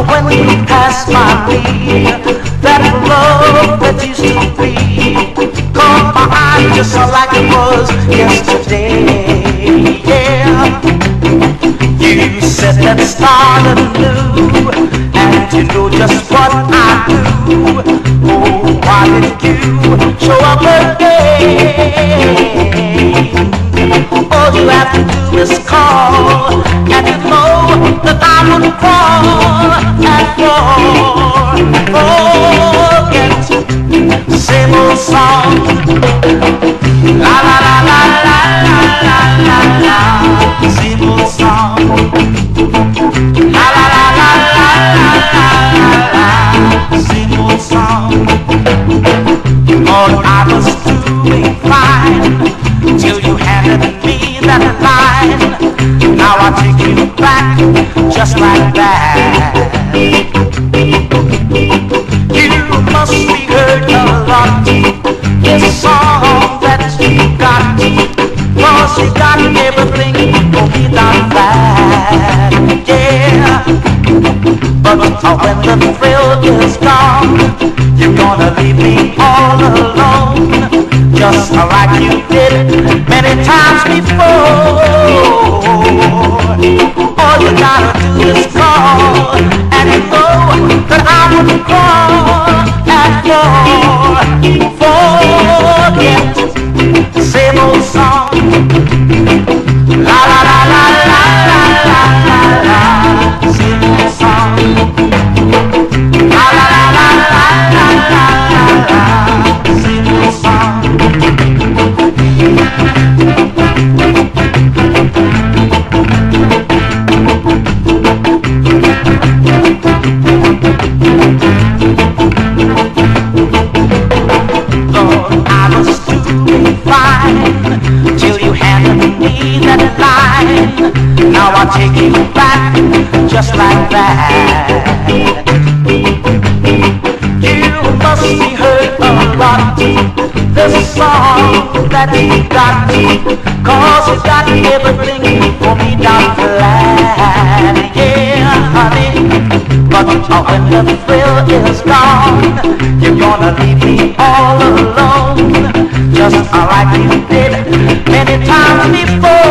when you pass by me, that love that used to be caught my eye just like it was yesterday. Yeah, you said let's start anew, and you know just what I do. Oh, why did you show up again? All you have to do is call, and you know that I would crawl and fall. Forget the same old song. La la la la la la la la la. Same old song. La la la la la la la la. Same old song. Oh, I was doing fine till you handed me that line. Now I take you back just like that. You must be hurt a lot. This song that you got, 'cause you got everything for me not bad. Yeah, but when the thrill is gone, you're gonna leave me all alone, just like you did many times before. All you gotta do is call, and you know that I would call and call. Forget the same old song. La la la la la la la la la. Same old song. La la la la la la la la la. Same old song. Lord, I was doing fine till you handed me that line. Now I take you back just like that. You must be hurt a lot. This song that you got, 'cause you got everything for me down flat. Yeah, honey, but when the thrill is gone, you're gonna leave me all alone, just like you did many times before.